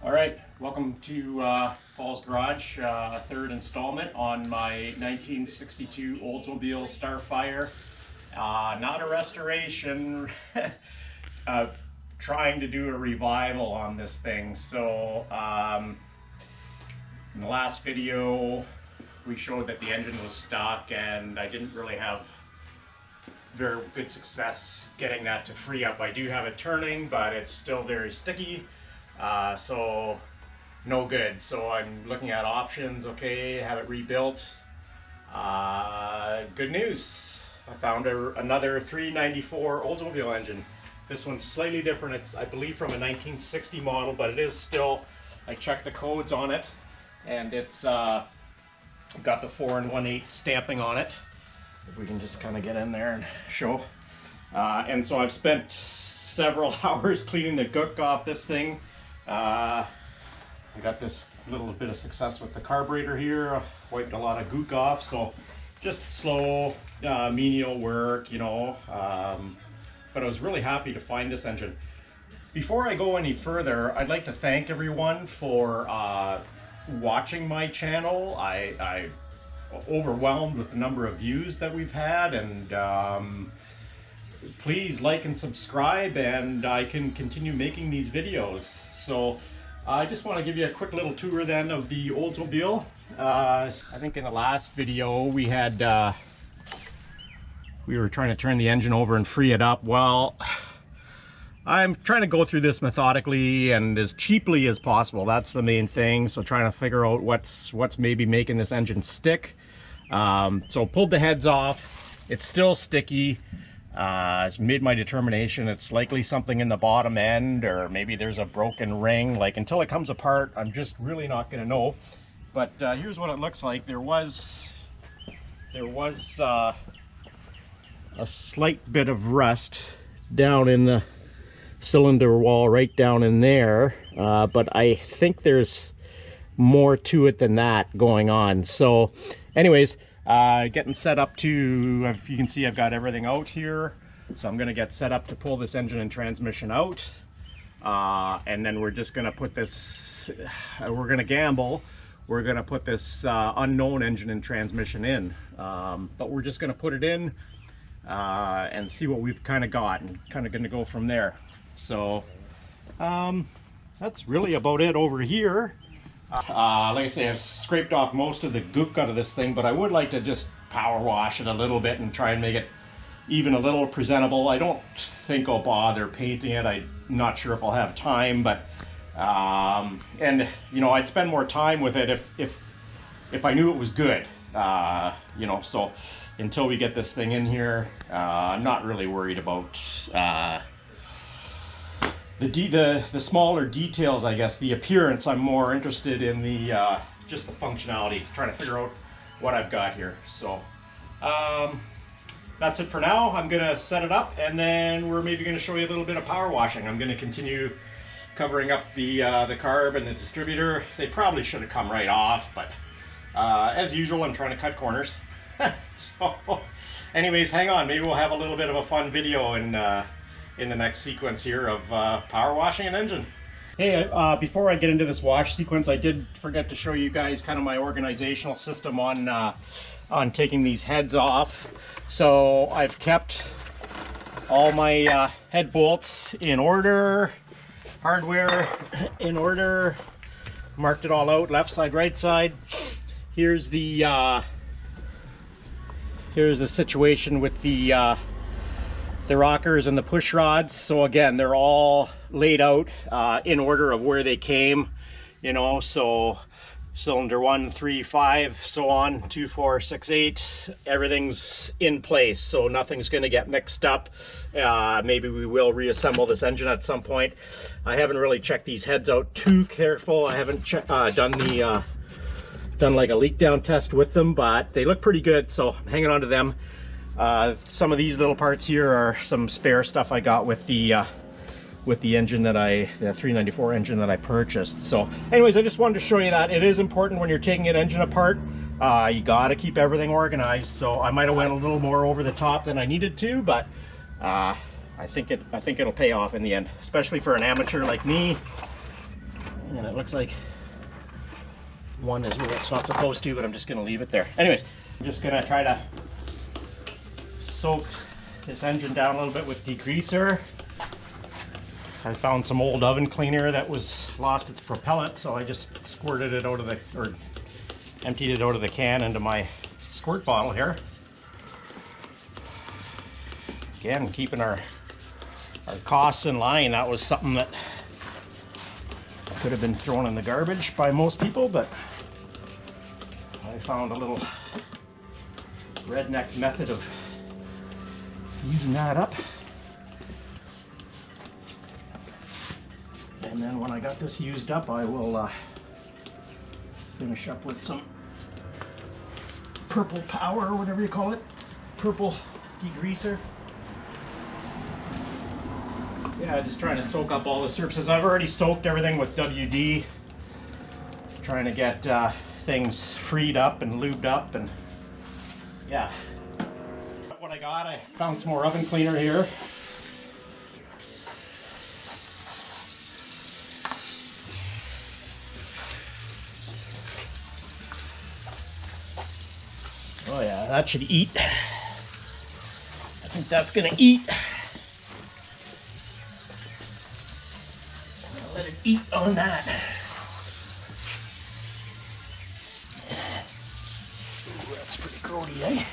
All right, welcome to Paul's Garage, third installment on my 1962 Oldsmobile Starfire. Not a restoration, trying to do a revival on this thing. So in the last video, we showed that the engine was stuck and I didn't really have very good success getting that to free up. I do have it turning, but it's still very sticky. So no good. So I'm looking at options. Okay, have it rebuilt. Good news. I found another 394 Oldsmobile engine. This one's slightly different. It's, I believe, from a 1960 model, but it is still, I checked the codes on it, and it's got the 4 1/8 stamping on it. If we can just kind of get in there and show. And so I've spent several hours cleaning the gook off this thing. I got this little bit of success with the carburetor here. Wiped a lot of gook off, so just slow, menial work, you know. But I was really happy to find this engine. Before I go any further, I'd like to thank everyone for watching my channel. I overwhelmed with the number of views that we've had, and please like and subscribe, and I can continue making these videos. So I just want to give you a quick little tour then of the Oldsmobile. I think in the last video we had we were trying to turn the engine over and free it up. Well, I'm trying to go through this methodically and as cheaply as possible. That's the main thing. So trying to figure out what's maybe making this engine stick. So pulled the heads off. It's still sticky. It's made my determination. It's likely something in the bottom end, or maybe there's a broken ring. Like, until it comes apart, I'm just really not going to know. But here's what it looks like. There was a slight bit of rust down in the cylinder wall, right down in there. But I think there's more to it than that going on. So anyways, getting set up to, if you can see, I've got everything out here. So I'm going to get set up to pull this engine and transmission out. And then we're just going to put this, we're going to gamble. We're going to put this unknown engine and transmission in. But we're just going to put it in and see what we've kind of got, and kind of going to go from there. So that's really about it over here. Like I say, I've scraped off most of the gook out of this thing, but I would like to just power wash it a little bit and try and make it even a little presentable. I don't think I'll bother painting it. I'm not sure if I'll have time, but and you know, I'd spend more time with it if I knew it was good. You know, so until we get this thing in here, I'm not really worried about the smaller details, I guess. The appearance, I'm more interested in the just the functionality, trying to figure out what I've got here. So that's it for now. I'm gonna set it up, and then we're maybe gonna show you a little bit of power washing. I'm gonna continue covering up the carb and the distributor. They probably should have come right off, but as usual, I'm trying to cut corners. So anyways, hang on, maybe we'll have a little bit of a fun video in the next sequence here of power washing an engine. Hey, before I get into this wash sequence, I did forget to show you guys kind of my organizational system on taking these heads off. So I've kept all my head bolts in order, hardware in order, marked it all out, left side, right side. Here's the situation with the rockers and the push rods. So again, they're all laid out in order of where they came, you know. So cylinder 1, 3, 5, so on, 2, 4, 6, 8, everything's in place, so nothing's going to get mixed up. Maybe we will reassemble this engine at some point. I haven't really checked these heads out too careful. I haven't done like a leak down test with them, but they look pretty good, so I'm hanging on to them. Some of these little parts here are some spare stuff I got with the engine that the 394 engine that I purchased. So anyways, I just wanted to show you that. It is important when you're taking an engine apart. You got to keep everything organized. So I might have went a little more over the top than I needed to, but I think it'll pay off in the end, especially for an amateur like me. And it looks like one is where it's not supposed to, but I'm just gonna leave it there. Anyways, I'm just gonna try to soak this engine down a little bit with degreaser. I found some old oven cleaner that was lost its propellant, so I just squirted it out of the, or emptied it out of the can into my squirt bottle here. Again, keeping our costs in line. That was something that could have been thrown in the garbage by most people, but I found a little redneck method of using that up. And then when I got this used up, I will finish up with some purple power, or whatever you call it, purple degreaser. Yeah, just trying to soak up all the surfaces. I've already soaked everything with WD, trying to get things freed up and lubed up, and yeah. What I got, I found some more oven cleaner here. Oh yeah, that should eat. I think that's gonna eat. Let it eat on that. Ooh, that's pretty grody, eh?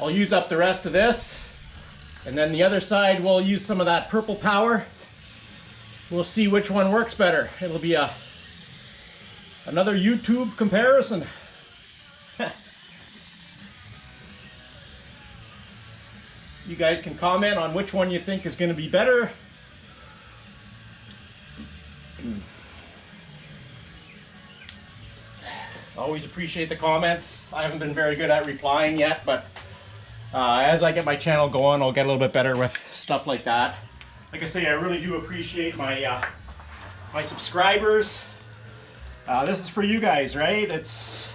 I'll use up the rest of this, and then the other side we'll use some of that purple power. We'll see which one works better. It'll be another YouTube comparison. You guys can comment on which one you think is going to be better. Always appreciate the comments. I haven't been very good at replying yet, but as I get my channel going, I'll get a little bit better with stuff like that. Like I say, I really do appreciate my my subscribers. This is for you guys, right? It's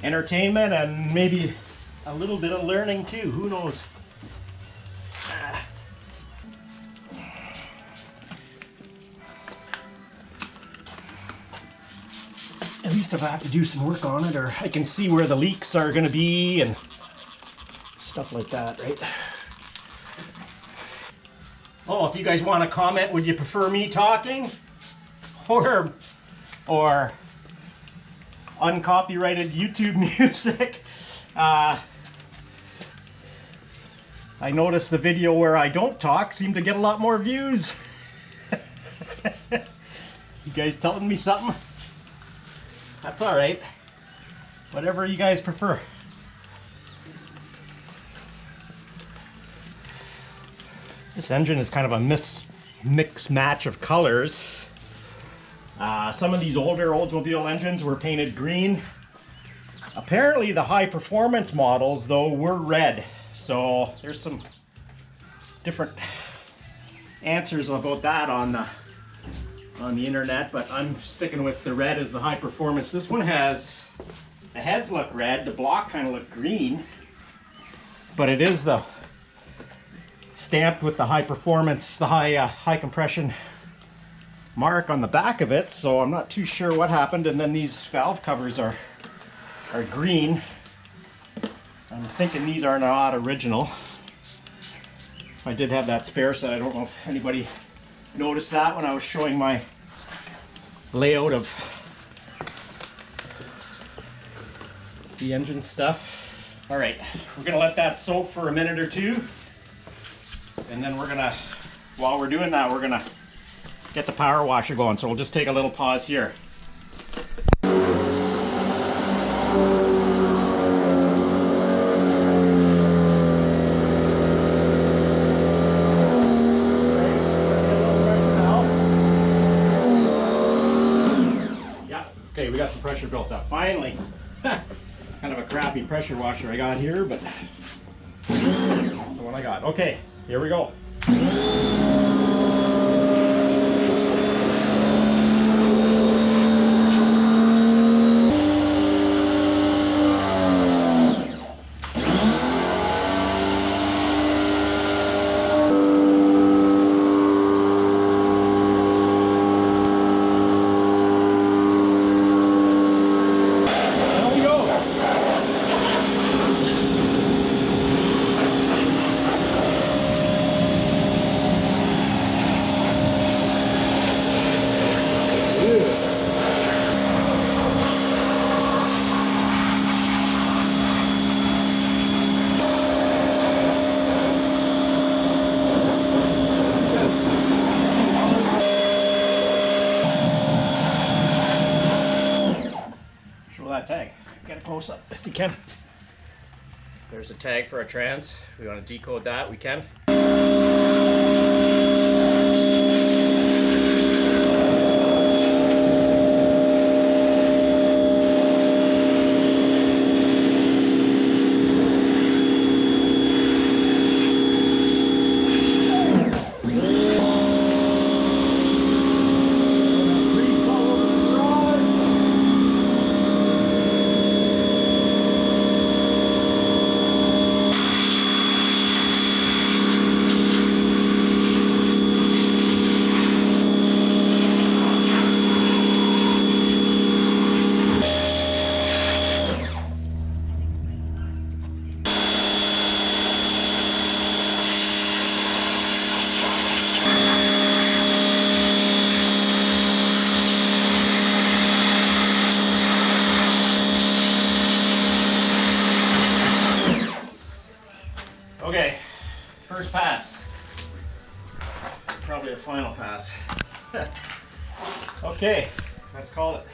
entertainment and maybe a little bit of learning too. Who knows? At least if I have to do some work on it, or I can see where the leaks are going to be and stuff like that, right? Oh, if you guys want to comment, would you prefer me talking or uncopyrighted YouTube music? I noticed the video where I don't talk seemed to get a lot more views. You guys telling me something? That's all right. Whatever you guys prefer. This engine is kind of a mix match of colors. Some of these older Oldsmobile engines were painted green. Apparently the high performance models though were red. So there's some different answers about that on the internet, but I'm sticking with the red as the high performance. This one has, the heads look red, the block kind of look green, but it is the stamped with the high performance, the high compression mark on the back of it, so I'm not too sure what happened. And then these valve covers are green. I'm thinking these are not original. I did have that spare set. I don't know if anybody noticed that when I was showing my layout of the engine stuff. All right, we're gonna let that soak for a minute or two, and then we're gonna, while we're doing that, we're gonna get the power washer going. So we'll just take a little pause here. Okay, we got some pressure built up. Finally. Kind of a crappy pressure washer I got here, but that's the one I got. Okay, here we go. close up if you can. There's a tag for our trans. We want to decode that, we can. Okay, first pass. Probably the final pass. Okay, let's call it.